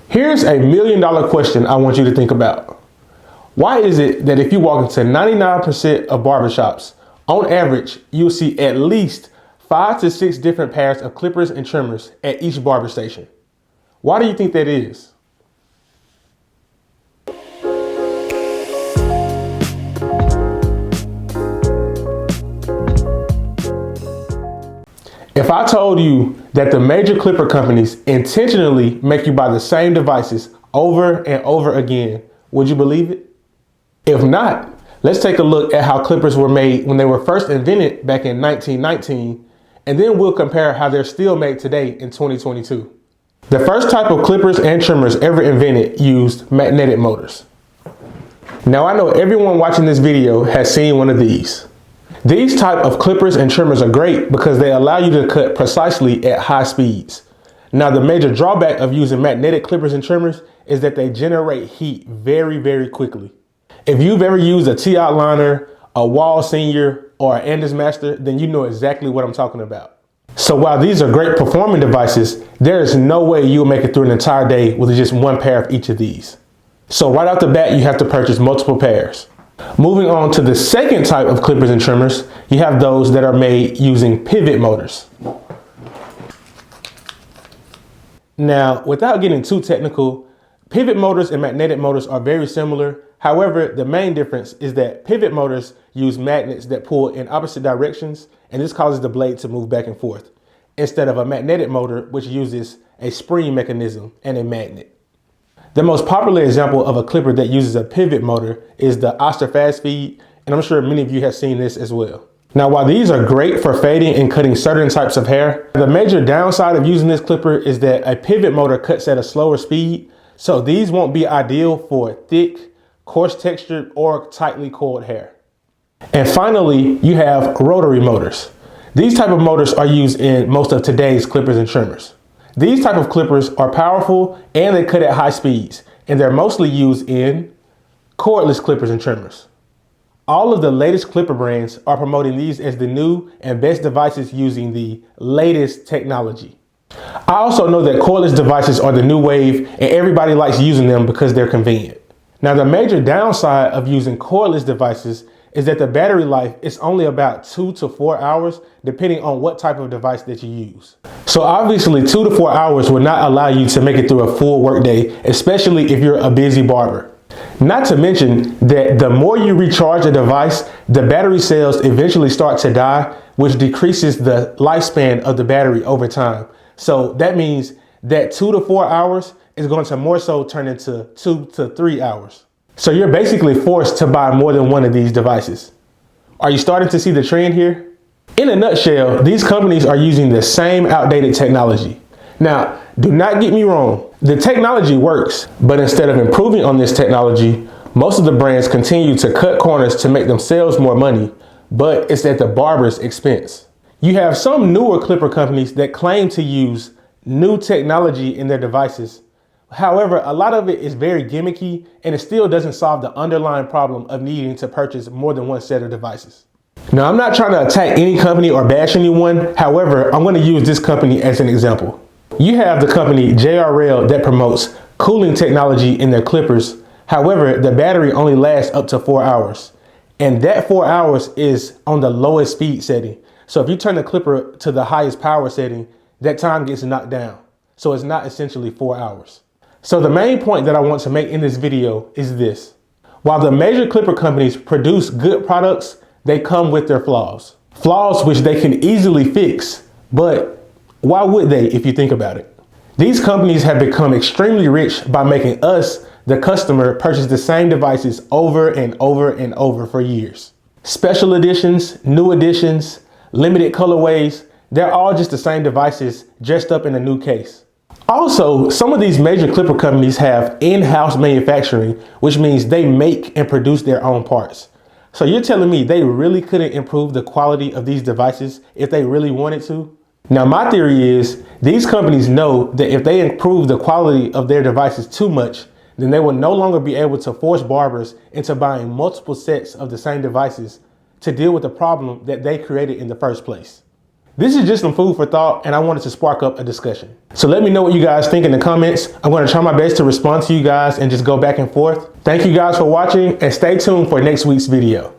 Here's a $1 million question I want you to think about. Why is it that if you walk into 99% of barbershops, on average, you'll see at least 5 to 6 different pairs of clippers and trimmers at each barber station? Why do you think that is? If I told you that the major clipper companies intentionally make you buy the same devices over and over again, would you believe it? If not, let's take a look at how clippers were made when they were first invented back in 1919, and then we'll compare how they're still made today in 2022. The first type of clippers and trimmers ever invented used magnetic motors. Now I know everyone watching this video has seen one of these. These type of clippers and trimmers are great because they allow you to cut precisely at high speeds. Now the major drawback of using magnetic clippers and trimmers is that they generate heat very, very quickly. If you've ever used a T-outliner, a Wall Senior, or an Anders Master, then you know exactly what I'm talking about. So while these are great performing devices, there is no way you'll make it through an entire day with just one pair of each of these. So right off the bat, you have to purchase multiple pairs. Moving on to the second type of clippers and trimmers, you have those that are made using pivot motors. Now, without getting too technical, pivot motors and magnetic motors are very similar. However, the main difference is that pivot motors use magnets that pull in opposite directions, and this causes the blade to move back and forth, instead of a magnetic motor, which uses a spring mechanism and a magnet. The most popular example of a clipper that uses a pivot motor is the Oster Fast Feed, and I'm sure many of you have seen this as well. Now, while these are great for fading and cutting certain types of hair, the major downside of using this clipper is that a pivot motor cuts at a slower speed, so these won't be ideal for thick, coarse textured, or tightly coiled hair. And finally, you have rotary motors. These type of motors are used in most of today's clippers and trimmers. These type of clippers are powerful and they cut at high speeds, and they're mostly used in cordless clippers and trimmers. All of the latest clipper brands are promoting these as the new and best devices using the latest technology. I also know that cordless devices are the new wave and everybody likes using them because they're convenient. Now, the major downside of using cordless devices is that the battery life is only about 2 to 4 hours, depending on what type of device that you use. So obviously 2 to 4 hours will not allow you to make it through a full workday, especially if you're a busy barber. Not to mention that the more you recharge a device, the battery cells eventually start to die, which decreases the lifespan of the battery over time. So that means that 2 to 4 hours is going to more so turn into 2 to 3 hours. So you're basically forced to buy more than one of these devices. Are you starting to see the trend here? In a nutshell, these companies are using the same outdated technology. Now, do not get me wrong, the technology works, but instead of improving on this technology, most of the brands continue to cut corners to make themselves more money, but it's at the barber's expense. You have some newer clipper companies that claim to use new technology in their devices. However, a lot of it is very gimmicky and it still doesn't solve the underlying problem of needing to purchase more than one set of devices. Now, I'm not trying to attack any company or bash anyone. However, I'm going to use this company as an example. You have the company JRL that promotes cooling technology in their clippers. However, the battery only lasts up to 4 hours. And that 4 hours is on the lowest speed setting. So if you turn the clipper to the highest power setting, that time gets knocked down. So it's not essentially 4 hours. So the main point that I want to make in this video is this. While the major clipper companies produce good products, they come with their flaws. Flaws which they can easily fix, but why would they if you think about it? These companies have become extremely rich by making us, the customer, purchase the same devices over and over and over for years. Special editions, new editions, limited colorways, they're all just the same devices dressed up in a new case. Also, some of these major clipper companies have in-house manufacturing, which means they make and produce their own parts. So you're telling me they really couldn't improve the quality of these devices if they really wanted to? Now, my theory is these companies know that if they improve the quality of their devices too much, then they will no longer be able to force barbers into buying multiple sets of the same devices to deal with the problem that they created in the first place. This is just some food for thought, and I wanted to spark up a discussion. So let me know what you guys think in the comments. I'm going to try my best to respond to you guys and just go back and forth. Thank you guys for watching, and stay tuned for next week's video.